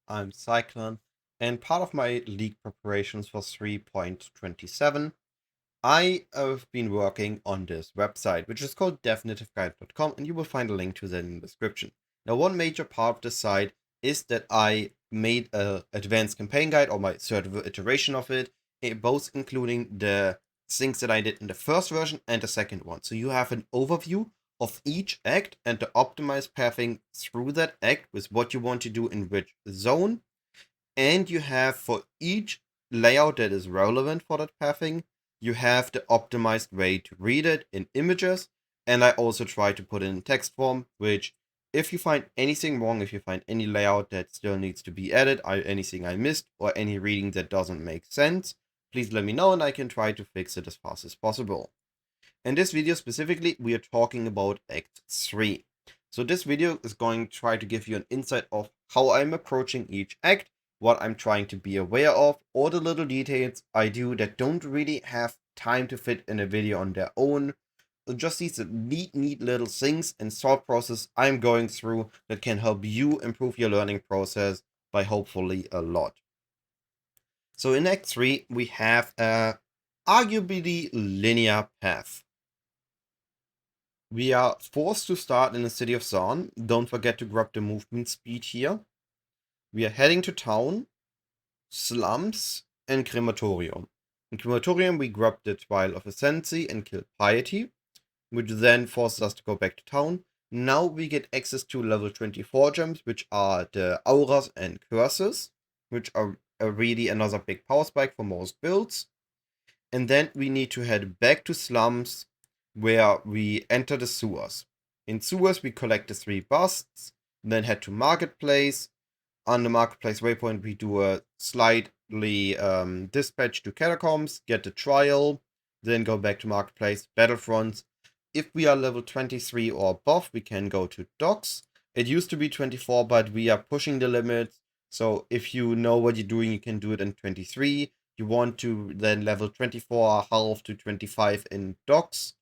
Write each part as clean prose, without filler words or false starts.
I'm Cyclone, and part of my league preparations for 3.27, I have been working on this website, which is called definitiveguide.com, and you will find a link to that in the description. Now, one major part of the site is that I made an advanced campaign guide, or my third iteration of it, both including the things that I did in the first version and the second one. So you have an overview of each act and the optimized pathing through that act with what you want to do in which zone. And you have for each layout that is relevant for that pathing, you have the optimized way to read it in images. And I also try to put it in text form, which if you find anything wrong, if you find any layout that still needs to be added, anything I missed, or any reading that doesn't make sense, please let me know and I can try to fix it as fast as possible. In this video specifically, we are talking about Act 3. So this video is going to try to give you an insight of how I'm approaching each act, what I'm trying to be aware of, all the little details I do that don't really have time to fit in a video on their own. So just these neat little things and thought process I'm going through that can help you improve your learning process by hopefully a lot. So in Act 3, we have a arguably linear path. We are forced to start in the city of Sarn. Don't forget to grab the movement speed here. We are heading to town, Slums, and Crematorium. In Crematorium, we grab the Trial of Ascendancy and kill Piety, which then forces us to go back to town. Now we get access to level 24 gems, which are the Auras and Curses, which are really another big power spike for most builds. And then we need to head back to Slums, where we enter the sewers. In sewers, we collect the 3 busts, then head to Marketplace. On the Marketplace waypoint, we do a slightly dispatch to Catacombs, get the trial, then go back to Marketplace, Battlefronts. If we are level 23 or above, we can go to Docks. It used to be 24, but we are pushing the limits. So if you know what you're doing, you can do it in 23. You want to then level 24 half to 25 in Docks.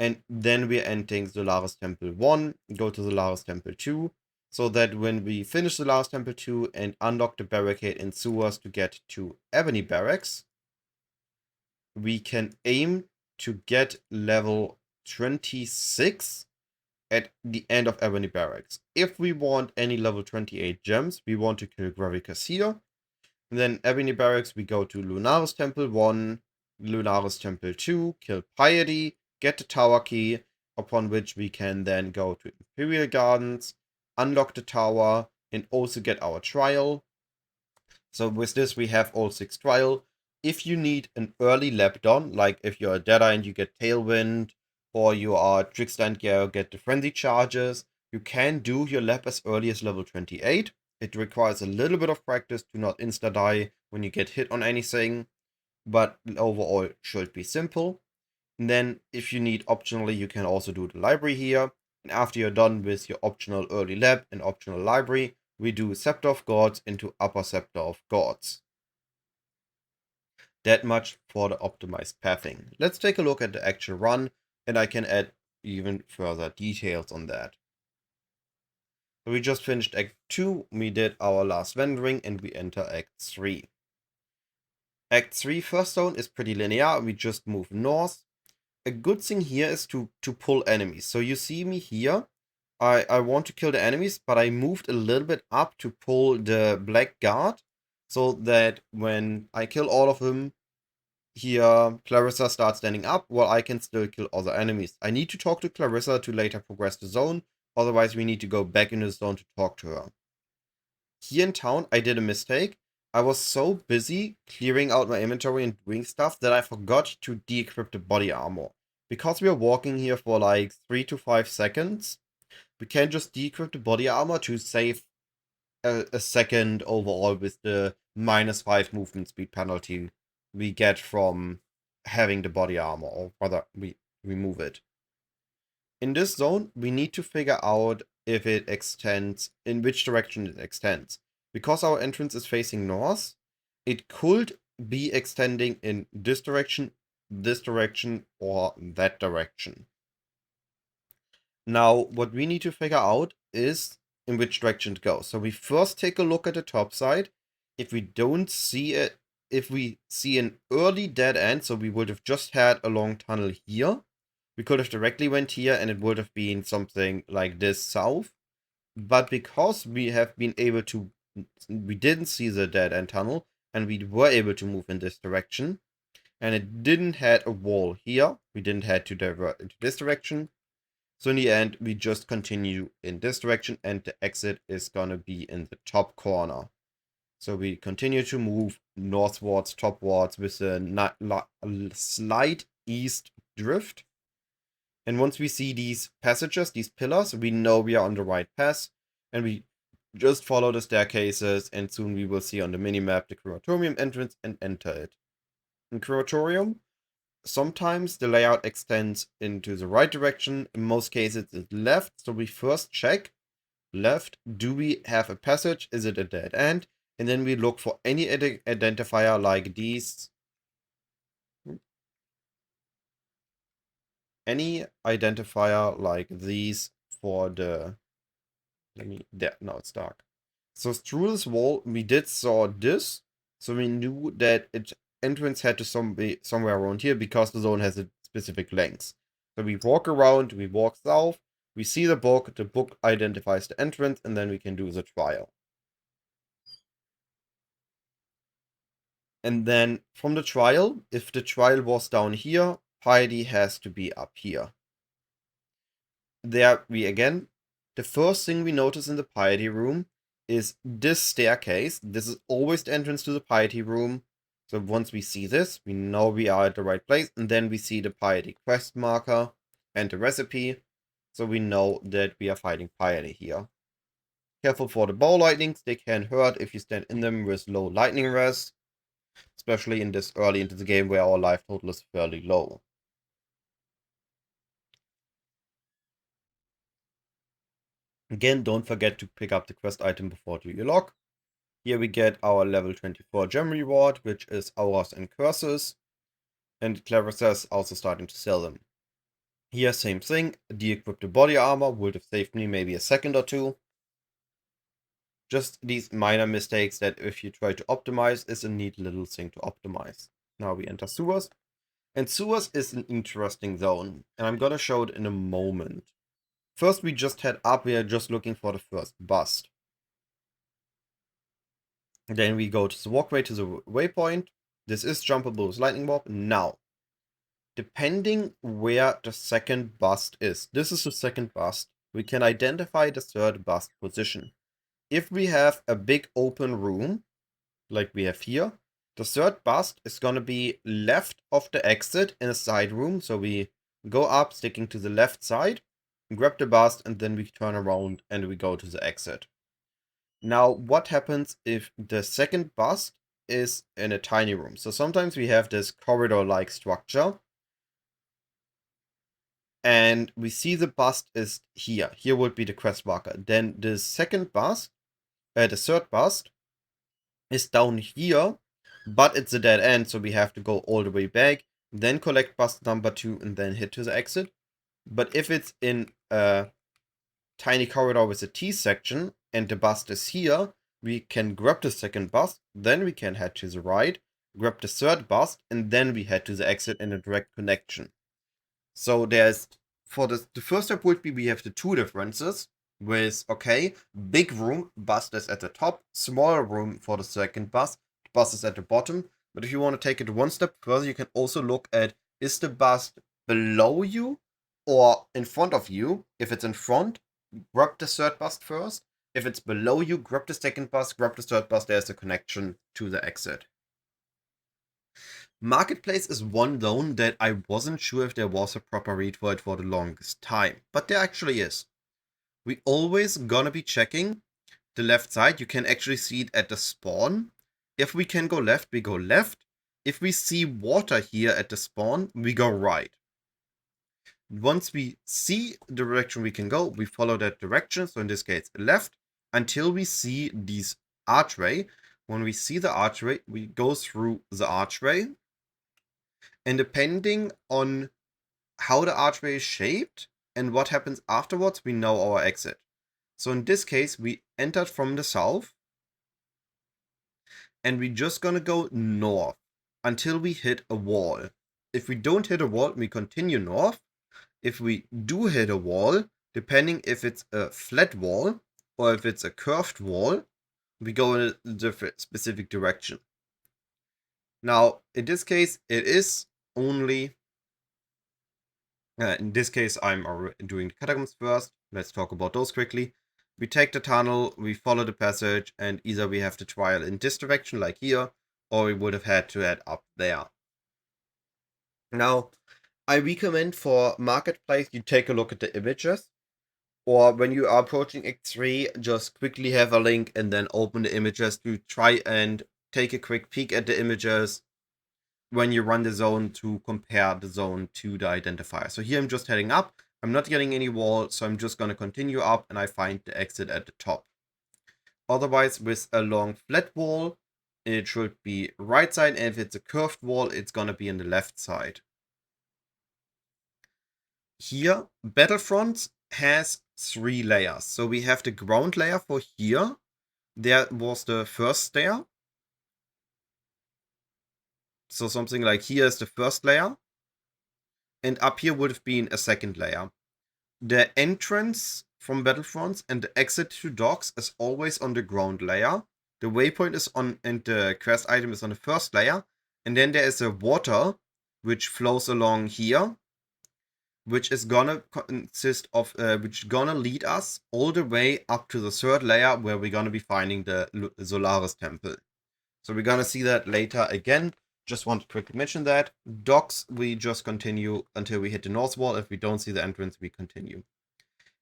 And then we're entering Solaris Temple 1, go to Solaris Temple 2, so that when we finish Solaris Temple 2 and unlock the barricade in sewers to get to Ebony Barracks, we can aim to get level 26 at the end of Ebony Barracks. If we want any level 28 gems, we want to kill Gravicus here. And then Ebony Barracks, we go to Lunaris Temple 1, Lunaris Temple 2, kill Piety, get the tower key, upon which we can then go to Imperial Gardens, unlock the tower, and also get our trial. So with this, we have all 6 trial. If you need an early lab done, like if you're a Deadeye and you get Tailwind, or you are Trickster and get the Frenzy charges, you can do your lab as early as level 28. It requires a little bit of practice to not insta-die when you get hit on anything, but overall should be simple. And then if you need optionally, you can also do the library here. And after you're done with your optional early lab and optional library, we do Sceptre of Gods into Upper Sceptre of Gods. That much for the optimized pathing. Let's take a look at the actual run, and I can add even further details on that. So we just finished Act 2, we did our last vendoring, and we enter Act 3. Act 3 first zone is pretty linear, we just move north. A good thing here is to pull enemies. So you see me here, I want to kill the enemies, but I moved a little bit up to pull the Black Guard, so that when I kill all of them, here Clarissa starts standing up while I can still kill other enemies. I need to talk to Clarissa to later progress the zone, otherwise we need to go back in the zone to talk to her. Here in town, I did a mistake. I was so busy clearing out my inventory and doing stuff that I forgot to de-equip the body armor. Because we are walking here for like 3 to 5 seconds, we can just de-equip the body armor to save a second overall with the -5 movement speed penalty we get from having the body armor, or rather we remove it. In this zone, we need to figure out if it extends, in which direction it extends. Because our entrance is facing north, it could be extending in this direction, or that direction. Now, what we need to figure out is in which direction to go. So we first take a look at the top side. If we don't see it, if we see an early dead end, so we would have just had a long tunnel here, we could have directly went here and it would have been something like this south. But because we have been able to, we didn't see the dead end tunnel and we were able to move in this direction, and it didn't had a wall here, we didn't have to divert into this direction. So in the end, we just continue in this direction and the exit is gonna be in the top corner. So we continue to move northwards, topwards with a slight east drift. And once we see these passages, these pillars, we know we are on the right path. And we just follow the staircases and soon we will see on the minimap the Crematorium entrance and enter it. In Crematorium, sometimes the layout extends into the right direction. In most cases, it's left. So we first check left. Do we have a passage? Is it a dead end? And then we look for any identifier like these. Any identifier like these for the. There, now it's dark. So through this wall, we did saw this. So we knew that its entrance had to be somewhere around here because the zone has a specific length. So we walk around, we walk south, we see the book identifies the entrance, and then we can do the trial. And then from the trial, if the trial was down here, piety has to be up here. There we again, the first thing we notice in the piety room is this staircase. This is always the entrance to the piety room. So once we see this, we know we are at the right place. And then we see the piety quest marker and the recipe. So we know that we are fighting piety here. Careful for the bow lightnings. They can hurt if you stand in them with low lightning res. Especially in this early into the game where our life total is fairly low. Again, don't forget to pick up the quest item before you log. Here we get our level 24 gem reward, which is auras and curses. And Clarissa is also starting to sell them. Here, same thing. De-equip the body armor would have saved me maybe a second or two. Just these minor mistakes that if you try to optimize is a neat little thing to optimize. Now we enter sewers. And sewers is an interesting zone. And I'm gonna show it in a moment. First we just head up, we are just looking for the first bust. Then we go to the walkway to the waypoint. This is jumpable with lightning warp. Now, depending where the second bust is, this is the second bust, we can identify the third bust position. If we have a big open room, like we have here, the third bust is gonna be left of the exit in a side room. So we go up, sticking to the left side, grab the bust, and then we turn around and we go to the exit. Now, what happens if the second bust is in a tiny room? So sometimes we have this corridor-like structure. And we see the bust is here. Here would be the quest marker. Then the second bust, the third bust, is down here, but it's a dead end, so we have to go all the way back, then collect bust number 2, and then hit to the exit. But if it's in a tiny corridor with a T section, and the bust is here, we can grab the second bust, then we can head to the right, grab the third bust, and then we head to the exit in a direct connection. So there's, for the first step would be we have the two differences with, okay, big room, bust is at the top, smaller room for the second bust is at the bottom. But if you want to take it one step further, you can also look at, is the bust below you or in front of you? If it's in front, grab the third bust first. If it's below you, grab the second bust, grab the third bust, there's a connection to the exit. Marketplace is one zone that I wasn't sure if there was a proper read for it for the longest time, but there actually is. We always gonna be checking the left side. You can actually see it at the spawn. If we can go left, we go left. If we see water here at the spawn, we go right. Once we see the direction we can go, we follow that direction. So in this case, left, until we see these archway. When we see the archway, we go through the archway. And depending on how the archway is shaped and what happens afterwards, we know our exit. So in this case, we entered from the south. And we're just gonna go north until we hit a wall. If we don't hit a wall, we continue north. If we do hit a wall, depending if it's a flat wall or if it's a curved wall, we go in a different specific direction. Now, in this case, it is only... in this case, I'm doing the Catacombs first. Let's talk about those quickly. We take the tunnel, we follow the passage, and either we have the trial in this direction, like here, or we would have had to head up there. Now, I recommend for Marketplace, you take a look at the images, or when you are approaching Act 3, just quickly have a link and then open the images to try and take a quick peek at the images when you run the zone to compare the zone to the identifier. So here I'm just heading up. I'm not getting any wall, so I'm just going to continue up and I find the exit at the top. Otherwise, with a long flat wall, it should be right side, and if it's a curved wall, it's going to be on the left side. Here, Battlefronts has 3 layers. So we have the ground layer for here. There was the first stair. So something like here is the first layer. And up here would have been a second layer. The entrance from Battlefronts and the exit to docks is always on the ground layer. The waypoint is on, and the quest item is on the first layer. And then there is a water which flows along here, which is gonna consist of, which is gonna lead us all the way up to the third layer where we're gonna be finding the Solaris Temple. So we're gonna see that later again. Just want to quickly mention that. Docks, we just continue until we hit the north wall. If we don't see the entrance, we continue.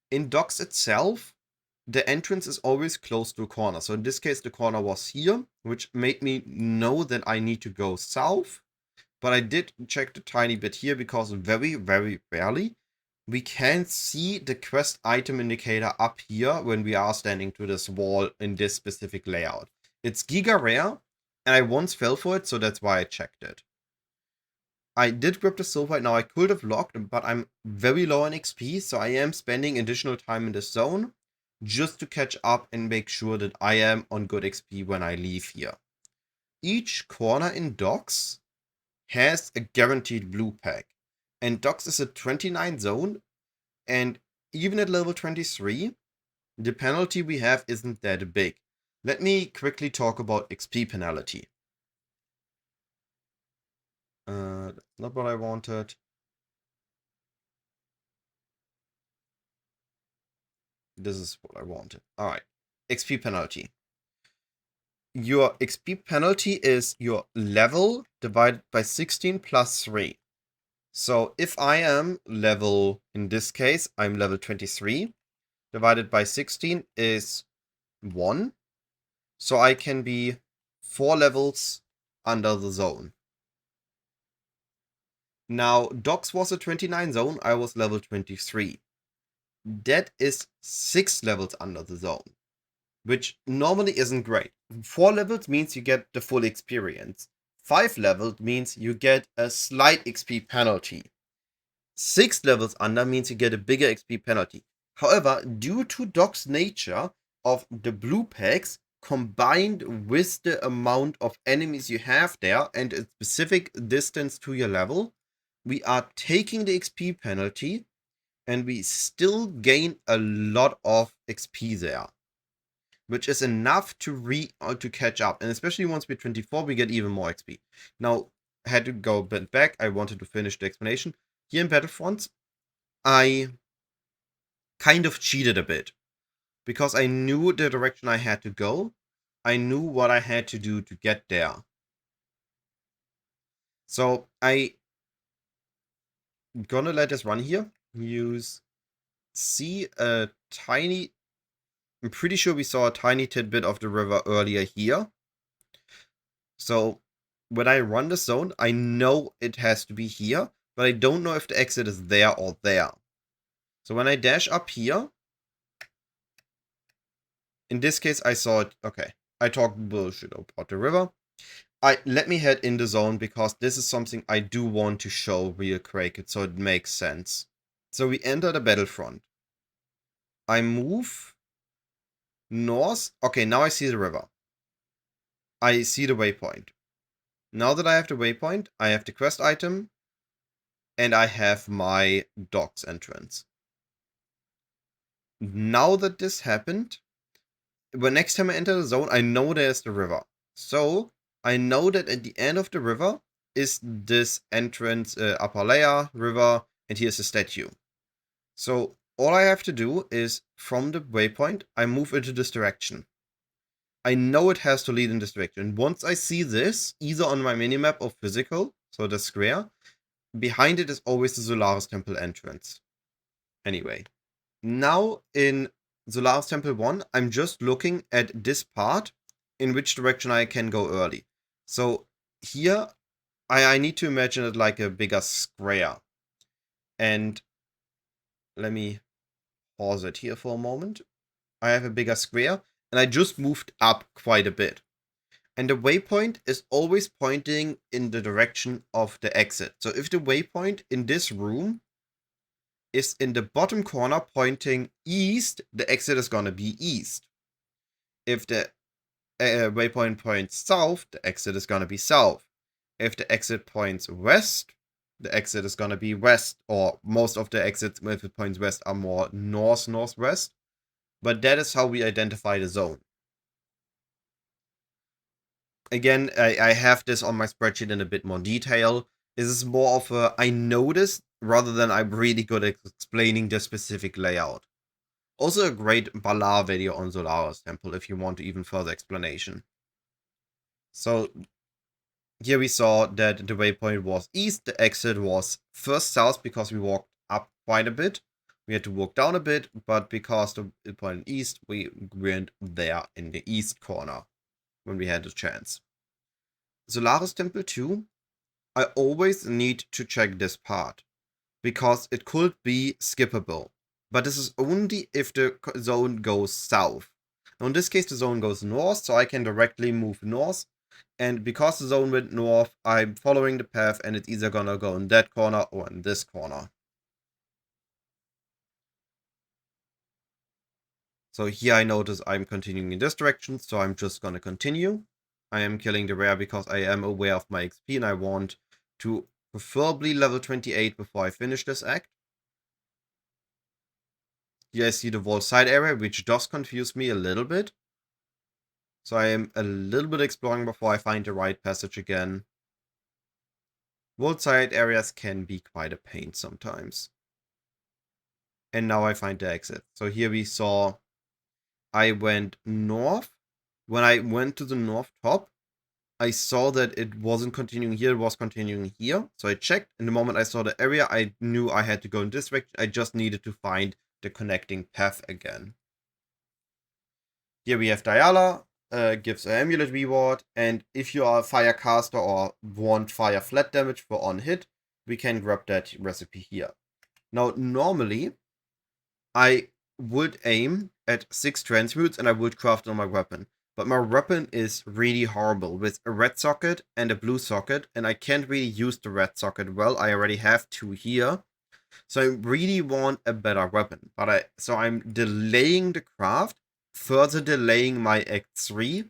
In docks itself, the entrance is always close to a corner. So in this case, the corner was here, which made me know that I need to go south. But I did check the tiny bit here because very, very rarely we can see the quest item indicator up here when we are standing to this wall in this specific layout. It's giga rare, and I once fell for it, so that's why I checked it. I did grab the sulfite. Now I could have locked, but I'm very low on XP, so I am spending additional time in this zone just to catch up and make sure that I am on good XP when I leave here. Each corner in docks has a guaranteed blue pack, and docks is a 29 zone, and even at level 23, the penalty we have isn't that big. Let me quickly talk about XP penalty. That's not what I wanted. This is what I wanted. Alright, XP penalty. Your XP penalty is your level divided by 16 plus 3. So if I am level, in this case, I'm level 23, divided by 16 is 1. So I can be 4 levels under the zone. Now, docks was a 29 zone, I was level 23. That is 6 levels under the zone, which normally isn't great. 4 levels means you get the full experience. 5 levels means you get a slight XP penalty. 6 levels under means you get a bigger XP penalty. However, due to Doc's nature of the blue packs, combined with the amount of enemies you have there and a specific distance to your level, we are taking the XP penalty and we still gain a lot of XP there, which is enough to catch up. And especially once we're 24, we get even more XP. Now, I had to go back. I wanted to finish the explanation. Here in Battlefronts, I kind of cheated a bit because I knew the direction I had to go. I knew what I had to do to get there. So I'm gonna let this run here. See a tiny... I'm pretty sure we saw a tiny tidbit of the river earlier here. So when I run the zone, I know it has to be here, but I don't know if the exit is there or there. So when I dash up here, in this case, I saw it. Okay, I talked bullshit about the river. Let me head in the zone because this is something I do want to show real quick, so it makes sense. So we enter the battlefront. I move north. Okay, now I see the river. I see the waypoint. Now that I have the waypoint, I have the quest item, and I have my docks entrance. Now that this happened, when next time I enter the zone, I know there's the river. So I know that at the end of the river is this entrance, upper layer, river, and here's a statue. So all I have to do is, from the waypoint, I move into this direction. I know it has to lead in this direction. Once I see this, either on my minimap or physical, so the square, behind it is always the Solaris Temple entrance. Anyway, now in Solaris Temple 1, I'm just looking at this part, in which direction I can go early. So here, I need to imagine it like a bigger square. And let me pause it here for a moment. I have a bigger square, and I just moved up quite a bit. And the waypoint is always pointing in the direction of the exit. So if the waypoint in this room is in the bottom corner pointing east, the exit is gonna be east. If the waypoint points south, the exit is gonna be south. If the exit points west, the exit is gonna be west, or most of the exits if it points west are more northwest. But that is how we identify the zone. Again, I have this on my spreadsheet in a bit more detail. This is more of a I noticed rather than I'm really good at explaining the specific layout. Also a great Balar video on Solaris Temple if you want even further explanation. So here we saw that the waypoint was east, the exit was first south because we walked up quite a bit. We had to walk down a bit, but because the point east, we went there in the east corner when we had a chance. Solaris Temple 2, I always need to check this part, because it could be skippable. But this is only if the zone goes south. Now in this case the zone goes north, so I can directly move north. And because the zone went north, I'm following the path and it's either gonna go in that corner or in this corner. So here I notice I'm continuing in this direction, so I'm just gonna continue. I am killing the rare because I am aware of my XP and I want to preferably level 28 before I finish this act. Here I see the wall side area, which does confuse me a little bit. So I am a little bit exploring before I find the right passage again. Wall side areas can be quite a pain sometimes. And now I find the exit. So here we saw I went north. When I went to the north top, I saw that it wasn't continuing here, it was continuing here. So I checked, and the moment I saw the area, I knew I had to go in this direction. I just needed to find the connecting path again. Here we have Diala, gives an amulet reward, and if you are a fire caster or want fire flat damage for on hit, we can grab that recipe here. Now, normally, I would aim at 6 transmutes and I would craft on my weapon. But my weapon is really horrible with a red socket and a blue socket, and I can't really use the red socket well. I already have 2 here. So I really want a better weapon. So I'm delaying the craft, further delaying my Act 3,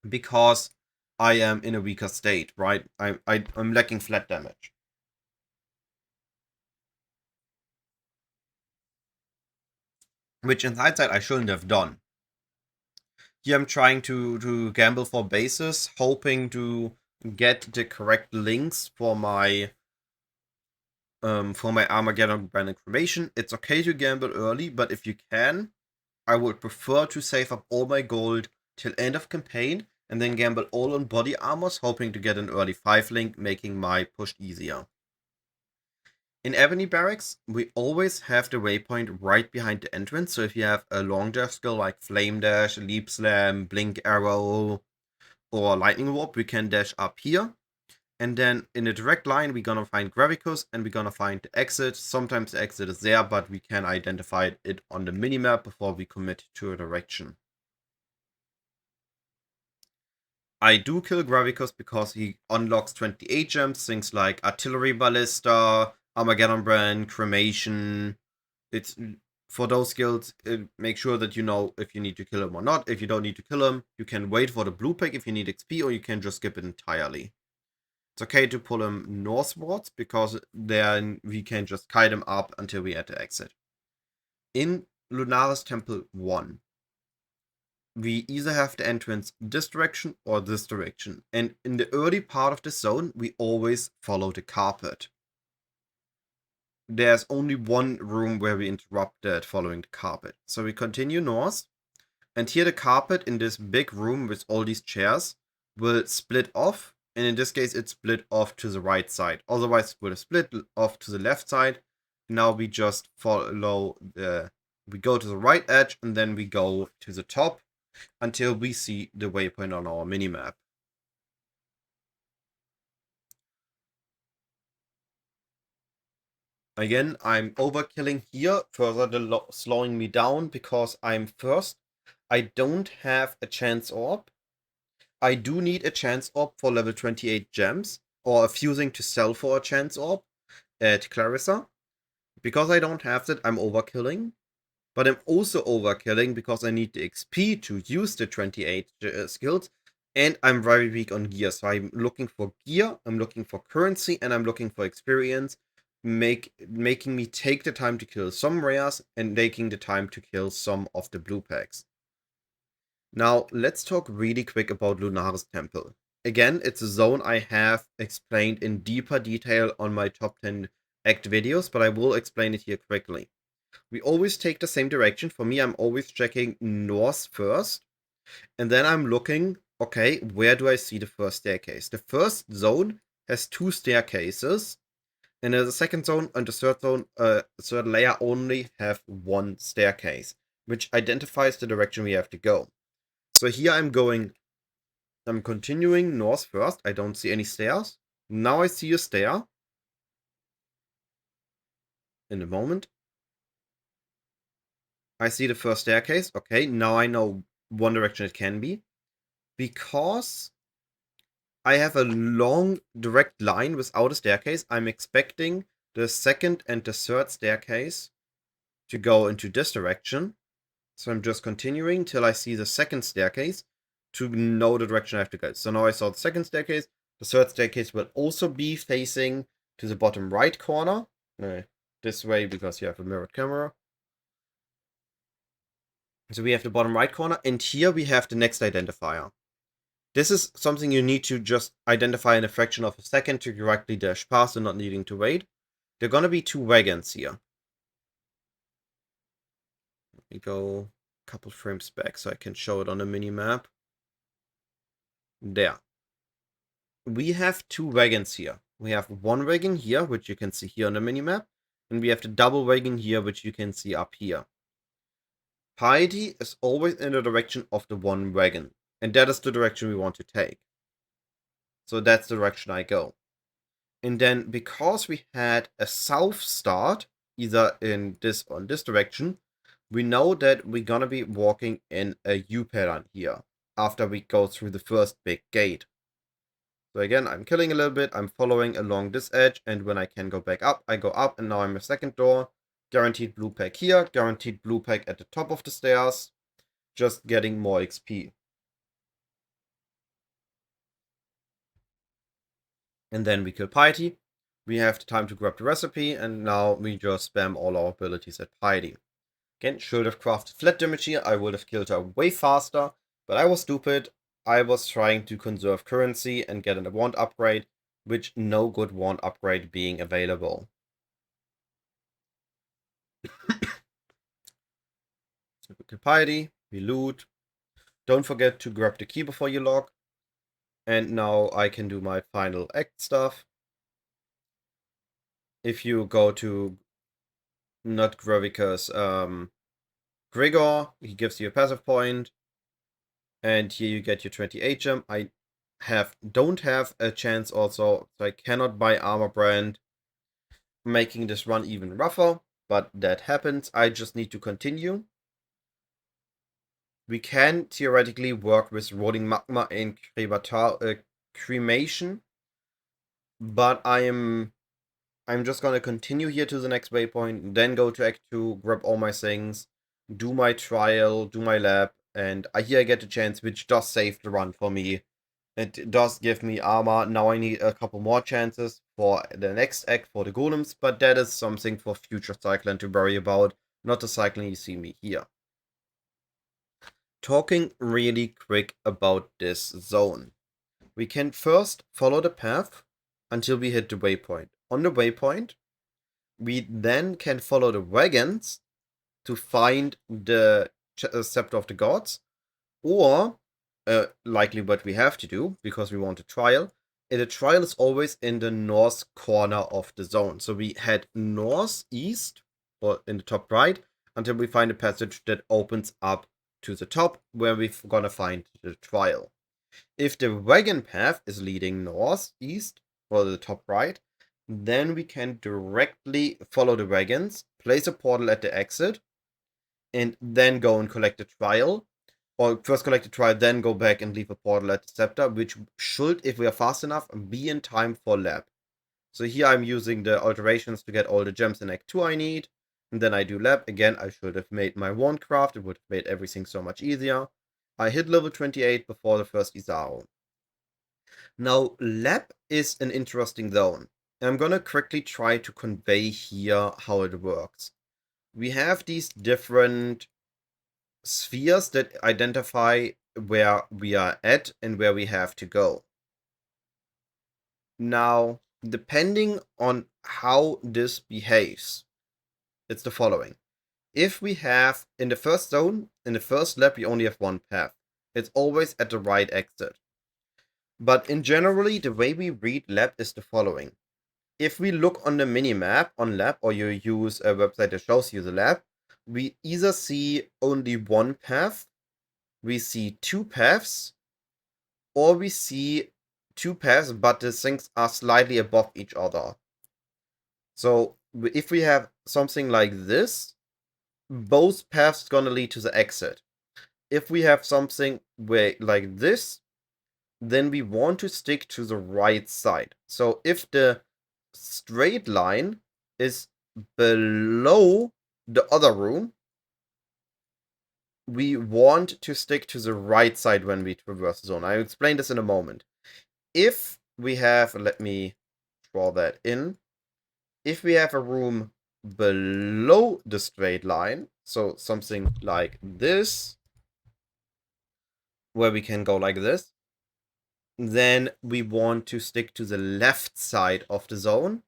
because I am in a weaker state, right? I'm lacking flat damage. Which in hindsight I shouldn't have done. Here I'm trying to gamble for bases, hoping to get the correct links for my Armageddon Brand Cremation. It's okay to gamble early, but if you can, I would prefer to save up all my gold till end of campaign and then gamble all on body armors, hoping to get an early 5 link, making my push easier. In Ebony Barracks, we always have the waypoint right behind the entrance, so if you have a long dash skill like Flame Dash, Leap Slam, Blink Arrow, or Lightning Warp, we can dash up here. And then in a direct line, we're gonna find Gravicus and we're gonna find the exit. Sometimes the exit is there, but we can identify it on the minimap before we commit to a direction. I do kill Gravicus because he unlocks 28 gems, things like Artillery Ballista, Armageddon Brand, Cremation. It's for those skills, make sure that you know if you need to kill him or not. If you don't need to kill him, you can wait for the blue pack if you need XP, or you can just skip it entirely. It's okay to pull him northwards, because then we can just kite him up until we at the exit. In Lunaris Temple 1, we either have the entrance this direction or this direction. And in the early part of the zone, we always follow the carpet. There's only one room where we interrupt that following the carpet. So we continue north, and here the carpet in this big room with all these chairs will split off, and in this case it's split off to the right side. Otherwise it would have split off to the left side. Now we just follow we go to the right edge, and then we go to the top until we see the waypoint on our minimap. Again, I'm overkilling here, further slowing me down because I'm first. I don't have a chance orb. I do need a chance orb for level 28 gems, or a fusing to sell for a chance orb at Clarissa. Because I don't have that, I'm overkilling. But I'm also overkilling because I need the XP to use the 28 skills, and I'm very weak on gear. So I'm looking for gear, I'm looking for currency, and I'm looking for experience, making me take the time to kill some rares and taking the time to kill some of the blue packs. Now, let's talk really quick about Lunaris Temple. Again, it's a zone I have explained in deeper detail on my top 10 act videos, but I will explain it here quickly. We always take the same direction. For me, I'm always checking north first, and then I'm looking, okay, where do I see the first staircase? The first zone has 2 staircases, and the second zone and the third zone, third layer only have 1 staircase, which identifies the direction we have to go. So here I'm continuing north first. I don't see any stairs. Now I see a stair. In a moment. I see the first staircase. Okay, now I know one direction it can be. Because I have a long direct line without a staircase, I'm expecting the second and the third staircase to go into this direction. So I'm just continuing till I see the second staircase to know the direction I have to go. So now I saw the second staircase. The third staircase will also be facing to the bottom right corner. This way, because you have a mirrored camera. So we have the bottom right corner, and here we have the next identifier. This is something you need to just identify in a fraction of a second to correctly dash past and not needing to wait. There are gonna be 2 wagons here. Let me go a couple frames back so I can show it on the mini-map. There. We have 2 wagons here. We have 1 wagon here, which you can see here on the mini-map, and we have the double wagon here, which you can see up here. Piety is always in the direction of the 1 wagon, and that is the direction we want to take. So that's the direction I go. And then, because we had a south start, either in this or in this direction, we know that we're gonna be walking in a U pattern here, after we go through the first big gate. So again, I'm killing a little bit, I'm following along this edge, and when I can go back up, I go up, and now I'm a second door. Guaranteed blue pack here, guaranteed blue pack at the top of the stairs, just getting more XP. And then we kill Piety. We have the time to grab the recipe, and now we just spam all our abilities at Piety. Again, should have crafted flat damage here, I would have killed her way faster, but I was stupid. I was trying to conserve currency and get a wand upgrade, which no good wand upgrade being available. So we kill Piety, we loot. Don't forget to grab the key before you log. And now I can do my final act stuff. If you go to not Gravicus, Gregor, he gives you a passive point. And here you get your 28 gem. I don't have a chance also, so I cannot buy Armor Brand, making this run even rougher, but that happens. I just need to continue. We can theoretically work with Rolling Magma and Cremation, but I I'm just gonna continue here to the next waypoint, then go to Act 2, grab all my things, do my trial, do my lab, and here I get a chance, which does save the run for me. It does give me armor. Now I need a couple more chances for the next act for the golems, but that is something for future cycling to worry about, not the cycling you see me here. Talking really quick about this zone. We can first follow the path until we hit the waypoint. On the waypoint, we then can follow the wagons to find the Sceptre of the Gods, or likely what we have to do, because we want a trial. And the trial is always in the north corner of the zone. So we head northeast, or in the top right, until we find a passage that opens up to the top, where we're gonna find the trial. If the wagon path is leading northeast, or the top right, then we can directly follow the wagons, place a portal at the exit, and then go and collect the trial. Or first collect the trial, then go back and leave a portal at the scepter, which should, if we are fast enough, be in time for lab. So here I'm using the alterations to get all the gems in Act 2 I need, and then I do lab. Again, I should have made my wand craft, it would have made everything so much easier. I hit level 28 before the first Izaro. Now, lab is an interesting zone. I'm gonna quickly try to convey here how it works. We have these different spheres that identify where we are at and where we have to go. Now, depending on how this behaves, it's the following. If we have, in the first zone, in the first lab, we only have one path. It's always at the right exit. But in generally, the way we read lab is the following. If we look on the minimap on lab, or you use a website that shows you the lab, we either see only one path, we see two paths, or we see two paths, but the things are slightly above each other. So if we have something like this, both paths gonna lead to the exit. If we have something where like this, then we want to stick to the right side. So if the straight line is below the other room, we want to stick to the right side when we traverse the zone. I'll explain this in a moment. If we have, let me draw that in. If we have a room below the straight line, so something like this, where we can go like this, then we want to stick to the left side of the zone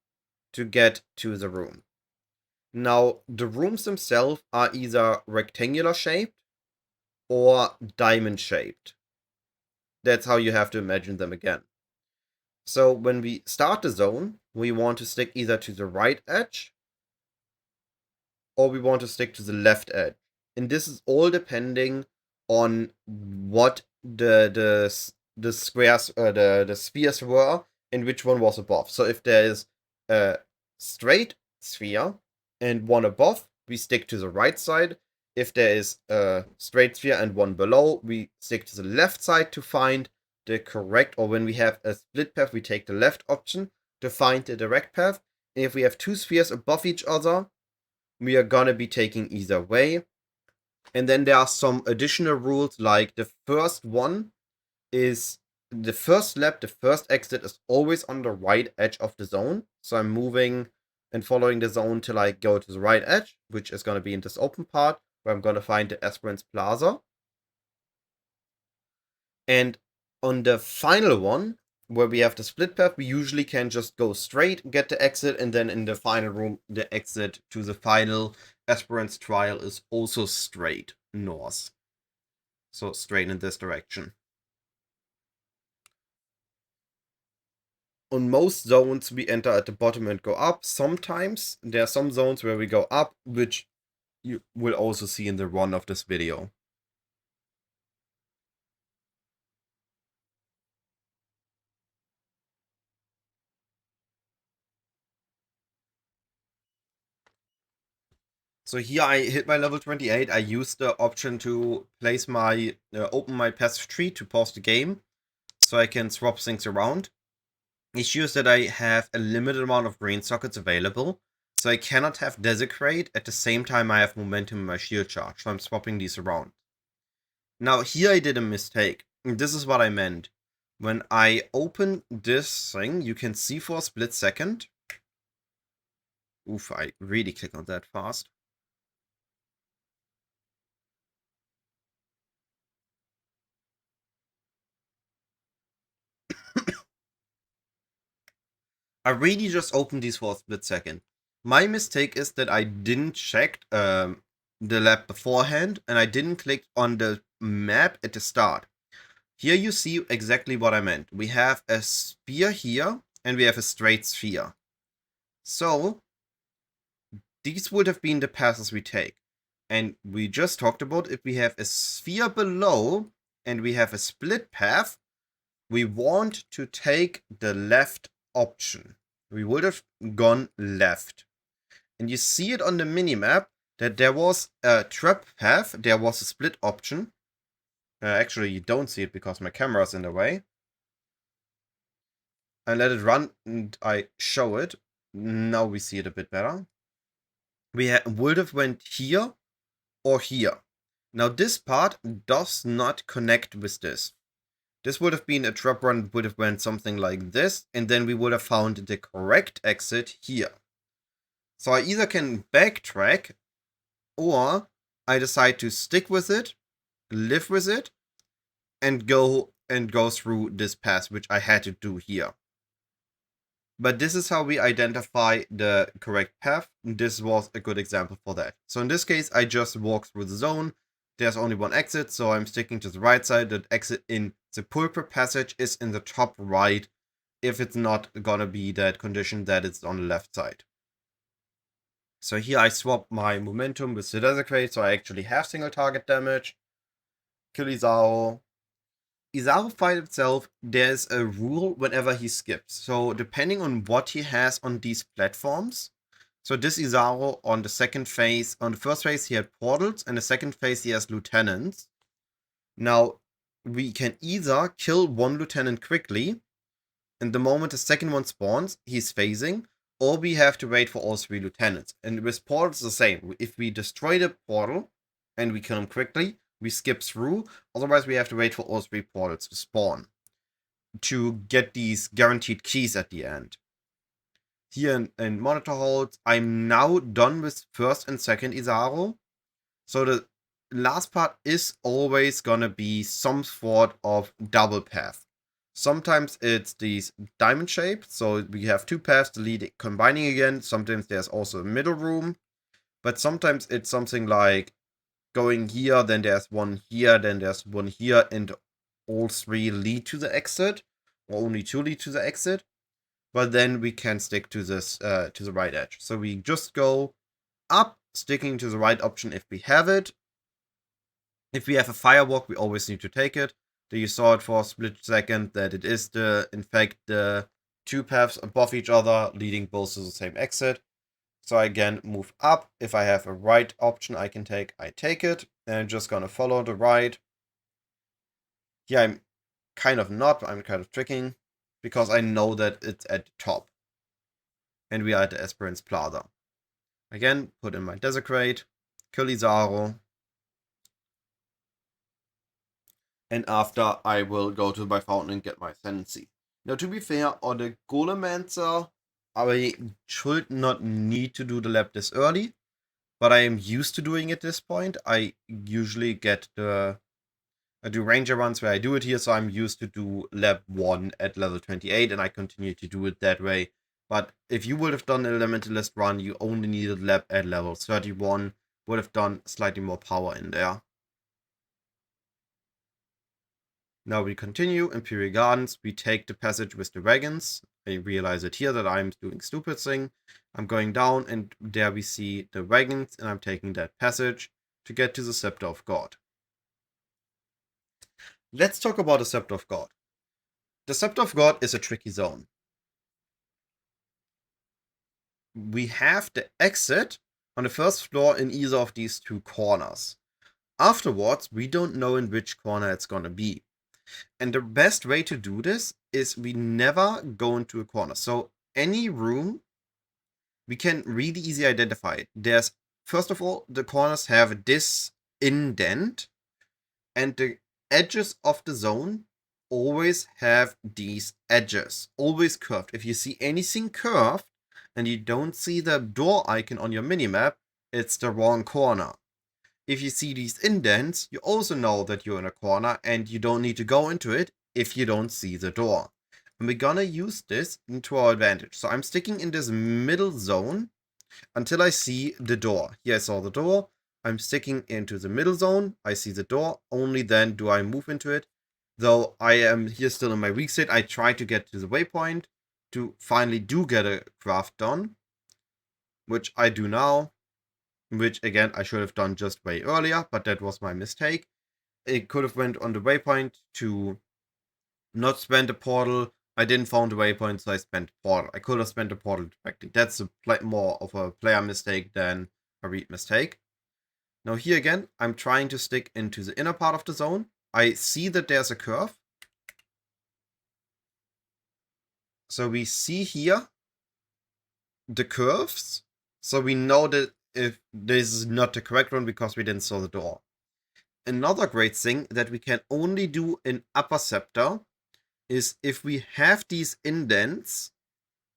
to get to the room. Now, the rooms themselves are either rectangular shaped or diamond shaped. That's how you have to imagine them again. So when we start the zone, we want to stick either to the right edge or we want to stick to the left edge. And this is all depending on what the squares, the spheres were and which one was above. So if there is a straight sphere and one above, we stick to the right side. If there is a straight sphere and one below, we stick to the left side to find the correct, or when we have a split path, we take the left option to find the direct path. And if we have two spheres above each other, we are gonna be taking either way. And then there are some additional rules, like the first one is the first lap, the first exit is always on the right edge of the zone. So I'm moving and following the zone till I go to the right edge, which is gonna be in this open part, where I'm gonna find the Aspirants Plaza. And on the final one, where we have the split path, we usually can just go straight, get the exit, and then in the final room, the exit to the final Aspirant's Trial is also straight north. So straight in this direction. On most zones, we enter at the bottom and go up. Sometimes there are some zones where we go up, which you will also see in the run of this video. So here I hit my level 28. I used the option to place my, open my passive tree to pause the game, so I can swap things around. Issue is that I have a limited amount of brain sockets available, so I cannot have Desecrate at the same time I have momentum in my shield charge, so I'm swapping these around. Now here I did a mistake, and this is what I meant. When I open this thing, you can see for a split second. Oof, I really click on that fast. I really just opened these for a split second. My mistake is that I didn't check the lab beforehand, and I didn't click on the map at the start. Here you see exactly what I meant. We have a spear here, and we have a straight sphere. So, these would have been the passes we take. And we just talked about if we have a sphere below, and we have a split path, we want to take the left option. We would have gone left. And you see it on the minimap that there was a trap path, there was a split option. Actually, you don't see it because my camera's in the way. I let it run and I show it. Now we see it a bit better. We would have went here or here. Now this part does not connect with this. This would have been a trap run, would have went something like this, and then we would have found the correct exit here. So I either can backtrack, or I decide to stick with it, live with it, and go through this path, which I had to do here. But this is how we identify the correct path. This was a good example for that. So in this case, I just walk through the zone. There's only one exit, so I'm sticking to the right side. The exit in the pulpit passage is in the top right, if it's not gonna be that condition that it's on the left side. So here I swap my momentum with the Desecrate, so I actually have single target damage. Kill Izaro. Izaro fight itself, there's a rule whenever he skips. So depending on what he has on these platforms. So this Izaro on the second phase, on the first phase he had portals, and the second phase he has lieutenants. Now, we can either kill one lieutenant quickly, and the moment the second one spawns, he's phasing, or we have to wait for all three lieutenants. And with portals the same. If we destroy the portal and we kill him quickly, we skip through. Otherwise, we have to wait for all three portals to spawn to get these guaranteed keys at the end. Here in monitor holds, I'm now done with first and second Izaro. So the last part is always gonna be some sort of double path. Sometimes it's these diamond shape, so we have two paths combining again. Sometimes there's also a middle room, but sometimes it's something like going here, then there's one here, then there's one here, and all three lead to the exit, or only two lead to the exit. But then we can stick to this to the right edge. So we just go up, sticking to the right option if we have it. If we have a firewalk, we always need to take it. You saw it for a split second that it is in fact the two paths above each other leading both to the same exit. So I again move up. If I have a right option I can take, I take it. And I'm just gonna follow the right. Here I'm kind of not, I'm kind of tricking, because I know that it's at the top. And we are at the Esperance Plaza. Again, put in my Desecrate, kill Izaro. And after, I will go to my fountain and get my Ascendancy. Now, to be fair, on the Golemancer, I should not need to do the lab this early, but I am used to doing it this point. I usually get I do Ranger runs where I do it here, so I'm used to do lab 1 at level 28, and I continue to do it that way. But if you would have done an Elementalist run, you only needed lab at level 31, would have done slightly more power in there. Now we continue, Imperial Gardens, we take the passage with the wagons. I realize it here that I'm doing stupid thing. I'm going down and there we see the wagons and I'm taking that passage to get to the Sceptre of God. Let's talk about the Sceptre of God. The Sceptre of God is a tricky zone. We have the exit on the first floor in either of these two corners. Afterwards, we don't know in which corner it's gonna be. And the best way to do this is we never go into a corner. So any room, we can really easily identify it. There's, first of all, the corners have this indent, and the edges of the zone always have these edges, always curved. If you see anything curved and you don't see the door icon on your minimap, it's the wrong corner. If you see these indents, you also know that you're in a corner and you don't need to go into it if you don't see the door. And we're gonna use this to our advantage. So I'm sticking in this middle zone until I see the door. Here I saw the door. I'm sticking into the middle zone. I see the door. Only then do I move into it. Though I am here still in my weak state, I try to get to the waypoint to finally do get a craft done, which I do now. Which again I should have done just way earlier, but that was my mistake. It could have went on the waypoint to not spend a portal. I didn't find the waypoint, so I spent portal. I could have spent a portal directly. That's more of a player mistake than a read mistake. Now here again, I'm trying to stick into the inner part of the zone. I see that there's a curve. So we see here the curves. So we know that if this is not the correct one because we didn't saw the door. Another great thing that we can only do in upper Scepter is if we have these indents,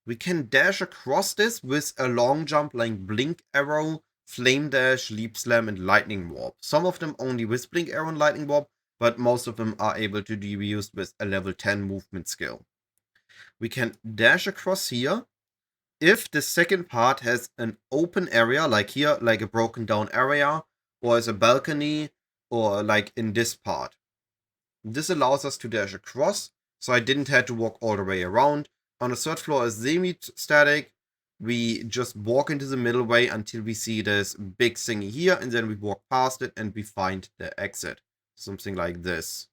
we can dash across this with a long jump like Blink Arrow, Flame Dash, Leap Slam, and Lightning Warp. Some of them only with Blink Arrow and Lightning Warp, but most of them are able to be used with a level 10 movement skill. We can dash across here. If the second part has an open area, like here, like a broken down area, or as a balcony, or like in this part. This allows us to dash across, so I didn't have to walk all the way around. On the third floor is semi-static. We just walk into the middle way until we see this big thingy here, and then we walk past it and we find the exit. Something like this.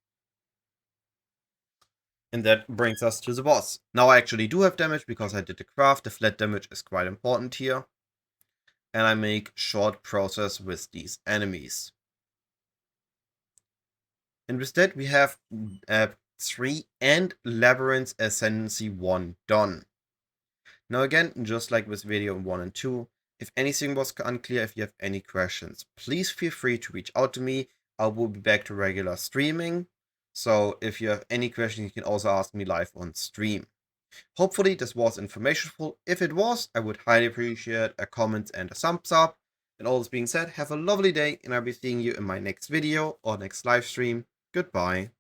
And that brings us to the boss. Now I actually do have damage because I did the craft. The flat damage is quite important here. And I make short process with these enemies. And with that we have 3 and Labyrinth Ascendancy 1 done. Now again, just like with video 1 and 2, if anything was unclear, if you have any questions, please feel free to reach out to me. I will be back to regular streaming. So if you have any questions, you can also ask me live on stream. Hopefully this was informational. If it was, I would highly appreciate a comment and a thumbs up. And all this being said, have a lovely day, and I'll be seeing you in my next video or next live stream. Goodbye.